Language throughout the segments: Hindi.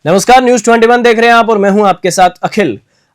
नमस्कार, न्यूज 21 देख रहे हैं आप और मैं हूं आपके साथ अखिल।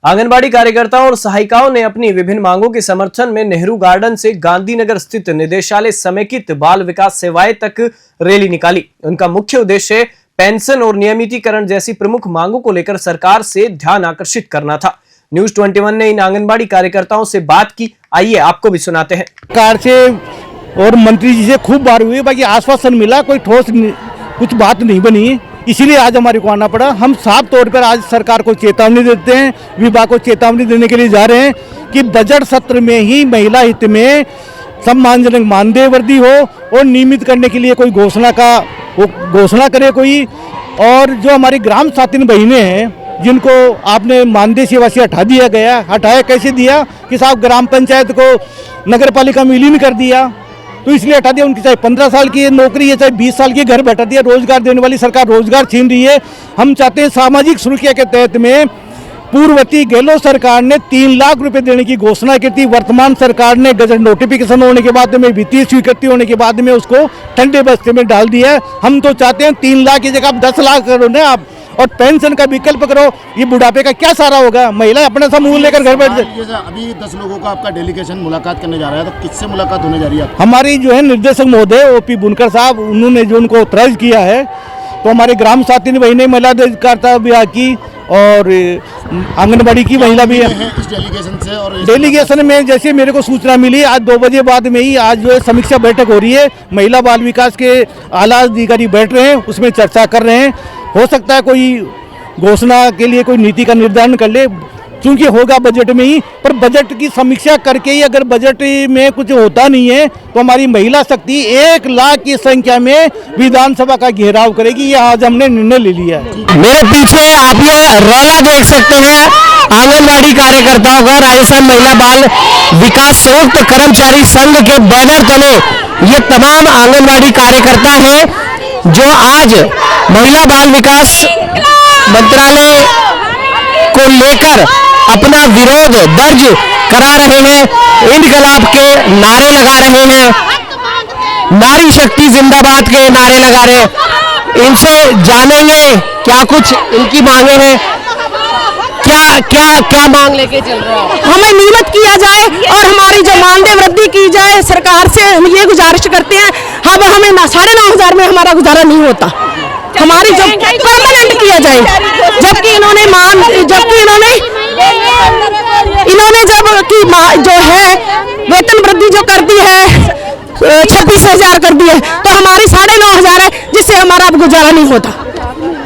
आंगनबाड़ी कार्यकर्ताओं और सहायिकाओं ने अपनी विभिन्न मांगों के समर्थन में नेहरू गार्डन से गांधीनगर स्थित निदेशालय समेकित बाल विकास सेवाएं तक रैली निकाली। उनका मुख्य उद्देश्य पेंशन और नियमितीकरण जैसी प्रमुख मांगों को लेकर सरकार से ध्यान आकर्षित करना था। न्यूज 21 ने इन आंगनबाड़ी कार्यकर्ताओं से बात की, आइए आपको भी सुनाते हैं। सरकार से और मंत्री जी से खूब बार हुई, बाकी आश्वासन मिला, कोई ठोस कुछ बात नहीं बनी, इसीलिए आज हमारे को आना पड़ा। हम साफ तौर पर आज सरकार को चेतावनी देते हैं, विभाग को चेतावनी देने के लिए जा रहे हैं कि बजट सत्र में ही महिला हित में सम्मानजनक मानदेय वृद्धि हो और नियमित करने के लिए कोई घोषणा करे कोई। और जो हमारी ग्राम साथिन बहनें हैं जिनको आपने मानदेय सेवा से हटाया कैसे दिया कि साहब ग्राम पंचायत को नगर पालिका में विलीन कर दिया, तो इसलिए हटा दिया। उनकी चाहे 15 साल की नौकरी है, चाहे 20 साल की, घर बैठा दिया। रोजगार देने वाली सरकार रोजगार छीन रही है। हम चाहते हैं सामाजिक सुरक्षा के तहत में पूर्ववर्ती गहलोत सरकार ने 3 लाख रुपए देने की घोषणा की थी। वर्तमान सरकार ने गजट नोटिफिकेशन होने के बाद में, वित्तीय स्वीकृति होने के बाद में उसको ठंडे बस्ते में डाल दिया। हम तो चाहते हैं 3 लाख की जगह आप 10 लाख करो ना आप, और पेंशन का विकल्प करो। ये बुढ़ापे का क्या सहारा होगा? महिला अपना समूह लेकर घर बैठ जाए। अभी 10 लोगों का आपका डेलीगेशन मुलाकात करने जा रहा है, तो किससे मुलाकात होने जा रही है? हमारी जो है निर्देशक महोदय ओपी बुनकर साहब, उन्होंने जो उनको ऑथराइज किया है, तो हमारे ग्राम साथी बहनें महिला अधिकारिता विभाग की और आंगनबाड़ी की महिला भी है इस डेलीगेशन से। और डेलीगेशन में जैसे मेरे को सूचना मिली, आज 2 बजे बाद में ही आज जो है समीक्षा बैठक हो रही है। महिला बाल विकास के आला अधिकारी बैठ रहे हैं, उसमें चर्चा कर रहे हैं। हो सकता है कोई घोषणा के लिए कोई नीति का निर्धारण कर ले, क्योंकि होगा बजट में ही। पर बजट की समीक्षा करके ही अगर बजट में कुछ होता नहीं है तो हमारी महिला शक्ति 1 लाख की संख्या में विधानसभा का घेराव करेगी। ये आज हमने निर्णय ले लिया है। मेरे पीछे आप ये रौला देख सकते हैं आंगनबाड़ी कार्यकर्ताओं का। राजस्थान महिला बाल विकास संयुक्त कर्मचारी संघ के बैनर तले ये तमाम आंगनबाड़ी कार्यकर्ता हैं जो आज महिला बाल विकास मंत्रालय को लेकर अपना विरोध दर्ज करा रहे हैं। इनकलाब के नारे लगा रहे हैं, नारी शक्ति जिंदाबाद के नारे लगा रहे हैं। इनसे जानेंगे क्या कुछ इनकी मांगे हैं, क्या मांग लेके चल रहा है। हमें नियमित किया जाए और हमारी जो मानदेय वृद्धि की जाए। सरकार से हम ये गुजारिश करते हैं। अब हमें 9,500 में हमारा गुजारा नहीं होता, हमारी जो परमानेंट किया जाए। जबकि इन्होंने जो है वेतन वृद्धि जो कर दी है 26,000 कर दी है, तो हमारी 9,500 है, जिससे हमारा अब गुजारा नहीं होता।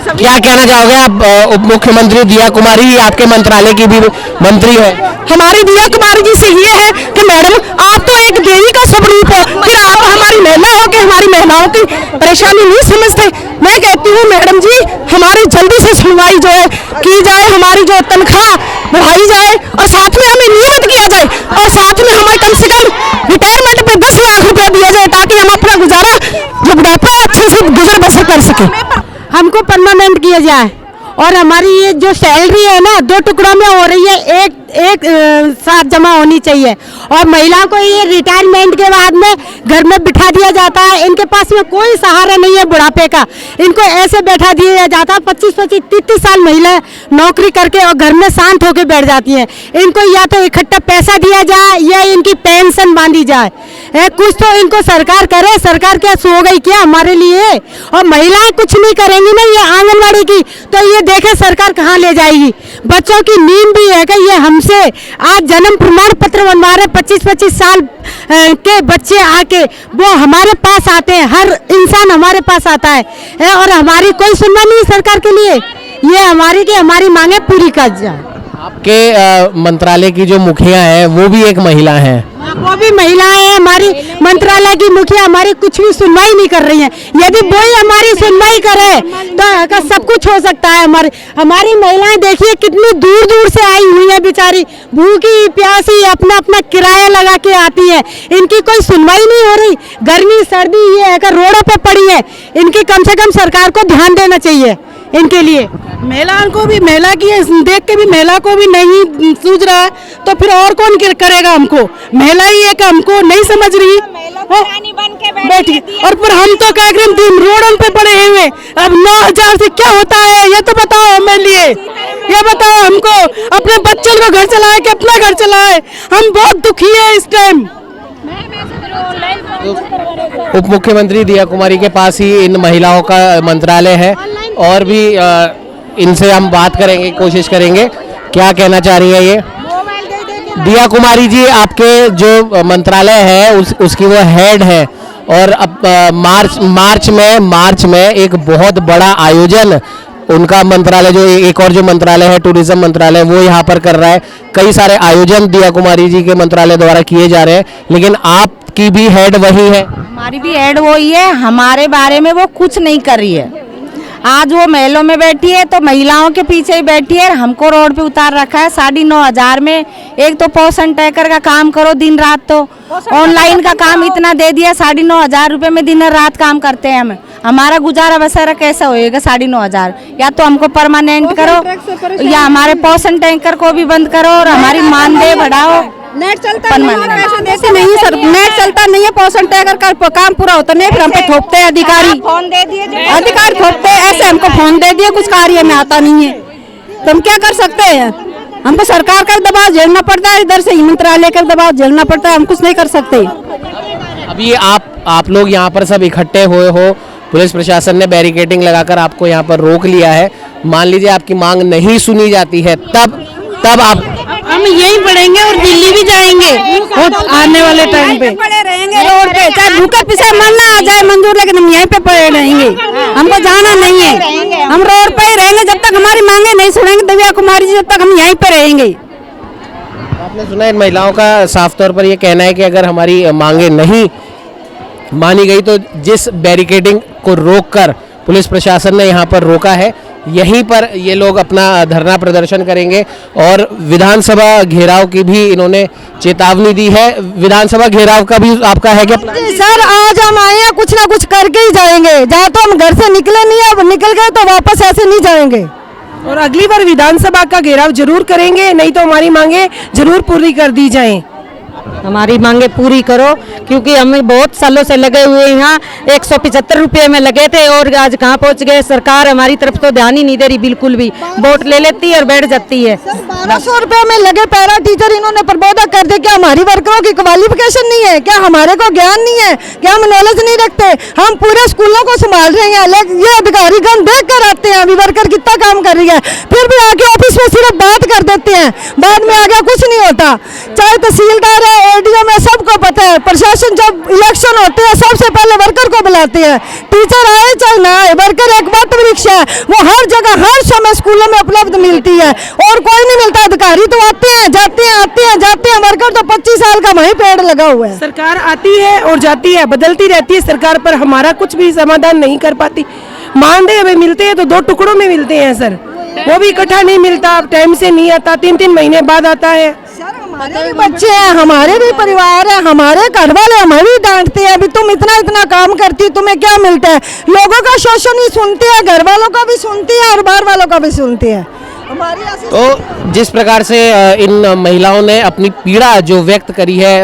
क्या कहना चाहोगे आप? उप मुख्यमंत्री दिया कुमारी आपके मंत्रालय की भी मंत्री है। हमारी दिया कुमारी जी से ये है कि मैडम आप तो एक देवी का स्वरूप हो, फिर आप हमारी महिला हो के हमारी महिलाओं की परेशानी नहीं समझते। मैं कहती हूँ मैडम जी, हमारी जल्दी से सुनवाई जो है की जाए, हमारी जो तनख्वाह बढ़ाई जाए और साथ में हमें नियमित किया जाए, और साथ में हमें कम से कम रिटायरमेंट पे 10 लाख रुपया दिया जाए, ताकि हम अपना गुजारा जो बुढ़ापा अच्छे से गुजर बसर कर सके। हमको परमानेंट किया जाए और हमारी ये जो सैलरी है ना 2 टुकड़ों में हो रही है, एक साथ जमा होनी चाहिए। और महिलाओं को ये रिटायरमेंट के बाद में घर में बिठा दिया जाता है, इनके पास में कोई सहारा नहीं है बुढ़ापे का, इनको ऐसे बैठा दिया जाता है। 25-25, 30 साल महिलाएं नौकरी करके और घर में शांत होकर बैठ जाती हैं। इनको या तो इकट्ठा पैसा दिया जाए या इनकी पेंशन बांधी जाए। कुछ तो इनको सरकार करे। सरकार क्या सो गई क्या हमारे लिए? और महिलाएं कुछ नहीं करेंगी ना ये आंगनबाड़ी की, तो ये देखे सरकार कहाँ ले जाएगी। बच्चों की नींद भी है कि ये हमसे आज जन्म प्रमाण पत्र बनवा रहे 25-25 साल के बच्चे आके वो हमारे पास आते हैं। हर इंसान हमारे पास आता है और हमारी कोई सुनवाई नहीं सरकार के लिए। ये हमारी मांगे पूरी कर जाए। आपके मंत्रालय की जो मुखिया है वो भी एक महिला है। वो भी महिलाएं हैं। हमारी मंत्रालय की मुखिया हमारी कुछ भी सुनवाई नहीं कर रही है। यदि वो ही हमारी सुनवाई करे तो सब कुछ हो सकता है। हमारी महिलाएं देखिए कितनी दूर दूर से आई हुई है, बेचारी भूखी प्यासी अपना अपना किराया लगा के आती है। इनकी कोई सुनवाई नहीं हो रही। गर्मी सर्दी ये है रोडों पर पड़ी है। इनकी कम से कम सरकार को ध्यान देना चाहिए। इनके लिए। महिलाओं को भी, महिला की देख के भी महिला को भी नहीं सूझ रहा है तो फिर और कौन करेगा हमको? महिला ही है कि हमको नहीं समझ रही बैठी। और फिर हम तो क्या करें, रोडों पे पड़े हुए। अब 9,000 से क्या होता है ये तो बताओ हमें लिए, ये बताओ हमको। अपने बच्चों को घर चलाए कि अपना घर चलाए, हम बहुत दुखी है इस टाइम। उप मुख्यमंत्री दिया कुमारी के पास ही इन महिलाओं का मंत्रालय है और भी इनसे हम बात करेंगे, कोशिश करेंगे क्या कहना चाह रही है ये। दिया कुमारी जी, आपके जो मंत्रालय है उसकी वो हेड है और अब मार्च में एक बहुत बड़ा आयोजन उनका मंत्रालय, जो एक और जो मंत्रालय है टूरिज्म मंत्रालय, वो यहाँ पर कर रहा है। कई सारे आयोजन दिया कुमारी जी के मंत्रालय द्वारा किए जा रहे हैं, लेकिन आपकी भी हेड वही है। हमारी भी हेड वही है, हमारे बारे में वो कुछ नहीं कर रही है। आज वो मेलों में बैठी है तो महिलाओं के पीछे ही बैठी है, हमको रोड पे उतार रखा है। 9,500 में एक तो पोषण टैकर का काम करो दिन रात, तो ऑनलाइन का काम इतना दे दिया। 9,500 रुपये में दिन रात काम करते हैं हम। हमारा गुजारा बसारा कैसा होएगा? 9,500 या तो हमको परमानेंट करो या हमारे पोषण टैंकर को भी बंद करो और हमारी मानदेय बढ़ाओ। नेट चलता नहीं सर, नेट चलता नहीं है, पोषण टैकर का काम पूरा होता नहीं, फिर हम पे थोपते हैं अधिकारी। फोन दे दिए, अधिकारी थोपते हैं ऐसे, हमको फोन दे दिए, कुछ कार्य में आता नहीं है तो हम क्या कर सकते हैं? हमको सरकार का दबाव झेलना पड़ता है, इधर से मंत्रालय का दबाव झेलना पड़ता है, हम कुछ नहीं कर सकते। अभी आप लोग यहाँ पर सब इकट्ठे हुए हो, पुलिस प्रशासन ने बैरिकेडिंग लगाकर आपको यहाँ पर रोक लिया है। मान लीजिए आपकी मांग नहीं सुनी जाती है, तब आप? हम यहीं पढ़ेंगे और दिल्ली भी जाएंगे और आने वाले टाइम पे पड़े रहेंगे रोड पे, चाहे भूखा पिसा मरना आ जाए मंजूर, लेकिन हम यहीं पे पड़े रहेंगे, हमको जाना नहीं है। हम रोड पे ही रहेंगे जब तक हमारी मांगे नहीं सुनेंगे दिव्या कुमारी जी, जब तक हम यहीं पे रहेंगे। आपने सुना इन महिलाओं का साफ तौर पर ये कहना है कि अगर हमारी मांगे नहीं मानी गई तो जिस बैरिकेडिंग को रोककर पुलिस प्रशासन ने यहाँ पर रोका है, यहीं पर ये लोग अपना धरना प्रदर्शन करेंगे और विधानसभा घेराव की भी इन्होंने चेतावनी दी है। विधानसभा घेराव का भी आपका है क्या? सर आज हम आए हैं, कुछ ना कुछ करके ही जाएंगे। जहाँ तो हम घर से निकले नहीं है, अब निकल गए तो वापस ऐसे नहीं जाएंगे और अगली बार विधानसभा का घेराव जरूर करेंगे, नहीं तो हमारी मांगे जरूर पूरी कर दी जाएं। हमारी मांगे पूरी करो, क्योंकि हमें बहुत सालों से लगे हुए यहाँ 175 रुपये में लगे थे और आज कहाँ पहुँच गए। सरकार हमारी तरफ तो ध्यान ही नहीं दे रही बिल्कुल भी, वोट ले लेती है और बैठ जाती है। 1200 रुपये में लगे पैरा टीचर इन्होंने प्रबोधक कर दे। क्या हमारी वर्करों की क्वालिफिकेशन नहीं है? क्या हमारे को ज्ञान नहीं है? क्या हम नॉलेज नहीं रखते? हम पूरे स्कूलों को संभाल रहे हैं, लेकिन ये अधिकारी गण देख कर आते हैं अभी वर्कर कितना काम कर रही है, फिर भी आके ऑफिस में सिर्फ बात कर देते हैं, बाद में आगे कुछ नहीं होता। चाहे तहसीलदार है, एडीओ में, सबको पता है प्रशासन जब इलेक्शन होते हैं सबसे पहले वर्कर को बुलाते हैं। टीचर आए चाहे ना आए, वर्कर एक वक्त वृक्ष है, वो हर जगह हर समय स्कूलों में उपलब्ध मिलती है और कोई नहीं मिलता। अधिकारी तो आते हैं जाते हैं, आते हैं जाते हैं, वर्कर तो 25 साल का वहीं पेड़ लगा हुआ है। सरकार आती है और जाती है, बदलती रहती है सरकार, पर हमारा कुछ भी समाधान नहीं कर पाती। मानदेय हमें मिलते हैं तो 2 टुकड़ों में मिलते हैं सर, वो भी इकट्ठा नहीं मिलता, टाइम से नहीं आता, 3-3 महीने बाद आता है। हमारे भी बच्चे हैं, हमारे भी परिवार है, हमारे घर वाले हमें भी डांटते हैं, अभी तुम इतना काम करती, तुम्हें क्या मिलता है? लोगों का शोषण ही सुनते हैं, घर वालों का भी सुनती है और बाहर वालों का भी सुनती है। तो जिस प्रकार से इन महिलाओं ने अपनी पीड़ा जो व्यक्त करी है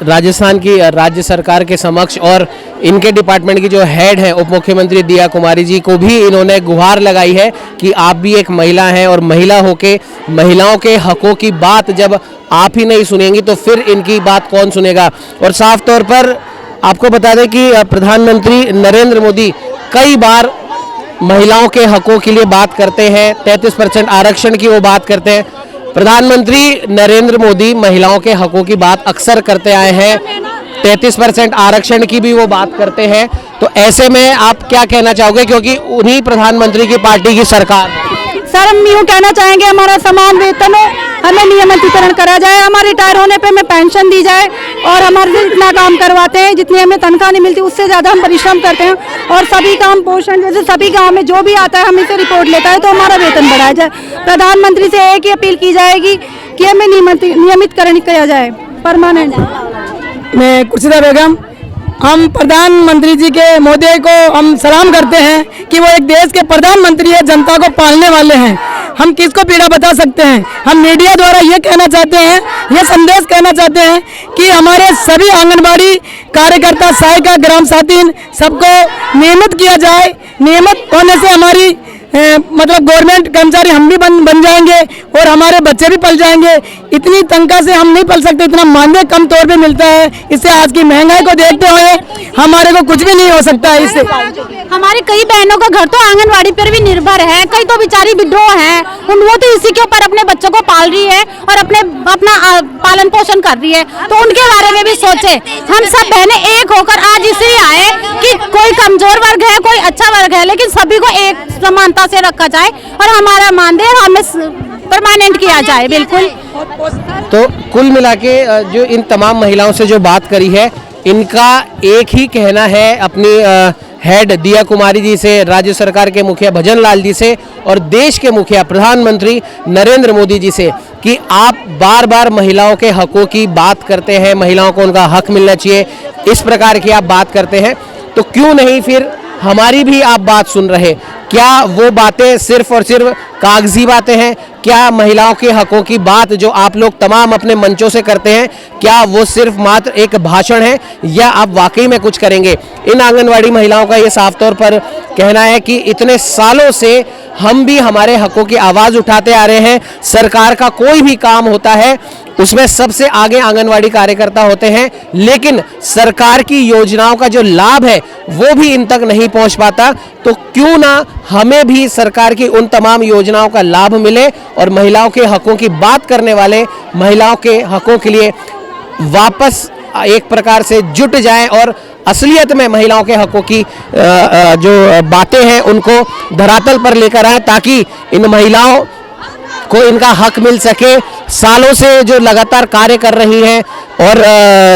राजस्थान की राज्य सरकार के समक्ष, और इनके डिपार्टमेंट की जो हेड है उप मुख्यमंत्री दिया कुमारी जी को भी इन्होंने गुहार लगाई है कि आप भी एक महिला हैं और महिला होके महिलाओं के हकों की बात जब आप ही नहीं सुनेंगी तो फिर इनकी बात कौन सुनेगा। और साफ तौर पर आपको बता दें कि प्रधानमंत्री नरेंद्र मोदी कई बार महिलाओं के हकों के लिए बात करते हैं, 33% आरक्षण की वो बात करते हैं। प्रधानमंत्री नरेंद्र मोदी महिलाओं के हकों की बात अक्सर करते आए हैं, 33% आरक्षण की भी वो बात करते हैं। तो ऐसे में आप क्या कहना चाहोगे, क्योंकि उन्हीं प्रधानमंत्री की पार्टी की सरकार? सर हम यूँ कहना चाहेंगे हमारा समान वेतन हो, हमें नियमितीकरण करा जाए, हमारे रिटायर होने पे हमें पेंशन दी जाए और हमारे जितना काम करवाते हैं, जितनी हमें तनख्वाह नहीं मिलती उससे ज़्यादा हम परिश्रम करते हैं और सभी काम पोषण जैसे सभी गांव में जो भी आता है हम इसे रिपोर्ट लेता है तो हमारा वेतन बढ़ाया जाए। प्रधानमंत्री से एक ही अपील की जाएगी कि हमें नियमितकरण किया जाए परमानेंट। मैं कुर्शीदा बेगम हम प्रधानमंत्री जी के मोदी को हम सलाम करते हैं कि वो एक देश के प्रधानमंत्री है, जनता को पालने वाले हैं। हम किसको पीड़ा बता सकते हैं। हम मीडिया द्वारा ये कहना चाहते हैं, ये संदेश कहना चाहते हैं कि हमारे सभी आंगनबाड़ी कार्यकर्ता, सहायिका, ग्राम साथी सबको नियमित किया जाए। नियमित होने से हमारी मतलब गवर्नमेंट कर्मचारी हम भी बन जाएंगे और हमारे बच्चे भी पल जाएंगे। इतनी तनख्वाह से हम नहीं पल सकते, इतना मानदेय कम तौर पे मिलता है। इससे आज की महंगाई को देखते हुए हमारे को कुछ भी नहीं हो सकता है इससे। हमारी कई बहनों का घर तो आंगनवाड़ी पर भी निर्भर है, कई तो बेचारी विधवा हैं, वो तो इसी के ऊपर अपने बच्चों को पाल रही है और अपना पालन पोषण कर रही है। तो उनके बारे में भी सोचे। हम सब बहनें एक होकर आज इसलिए आए कि कोई कमजोर वर्ग है, कोई अच्छा वर्ग है, लेकिन सभी को एक समानता से रखा जाए और हमारा मानदेय हमें परमानेंट किया जाए। बिल्कुल। तो कुल मिला के जो इन तमाम महिलाओं से जो बात करी है, इनका एक ही कहना है अपनी हेड दिया कुमारी जी से, राज्य सरकार के मुखिया भजन लाल जी से और देश के मुखिया प्रधानमंत्री नरेंद्र मोदी जी से कि आप बार बार महिलाओं के हकों की बात करते हैं, महिलाओं को उनका हक मिलना चाहिए, इस प्रकार की आप बात करते हैं, तो क्यों नहीं फिर हमारी भी आप बात सुन रहे। क्या वो बातें सिर्फ और सिर्फ कागजी बातें हैं? क्या महिलाओं के हकों की बात जो आप लोग तमाम अपने मंचों से करते हैं, क्या वो सिर्फ मात्र एक भाषण है या आप वाकई में कुछ करेंगे? इन आंगनवाड़ी महिलाओं का ये साफ तौर पर कहना है कि इतने सालों से हम भी हमारे हकों की आवाज़ उठाते आ रहे हैं। सरकार का कोई भी काम होता है उसमें सबसे आगे आंगनवाड़ी कार्यकर्ता होते हैं, लेकिन सरकार की योजनाओं का जो लाभ है वो भी इन तक नहीं पहुंच पाता। तो क्यों ना हमें भी सरकार की उन तमाम योजनाओं का लाभ मिले और महिलाओं के हकों की बात करने वाले महिलाओं के हकों के लिए वापस एक प्रकार से जुट जाएं और असलियत में महिलाओं के हकों की जो बातें हैं उनको धरातल पर लेकर आए, ताकि इन महिलाओं को इनका हक मिल सके। सालों से जो लगातार कार्य कर रही हैं और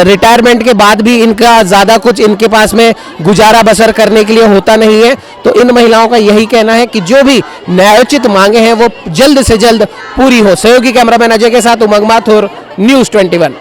रिटायरमेंट के बाद भी इनका ज़्यादा कुछ इनके पास में गुजारा बसर करने के लिए होता नहीं है, तो इन महिलाओं का यही कहना है कि जो भी न्यायोचित मांगे हैं वो जल्द से जल्द पूरी हो। सहयोगी कैमरामैन अजय के साथ उमंग माथुर, न्यूज़ 21।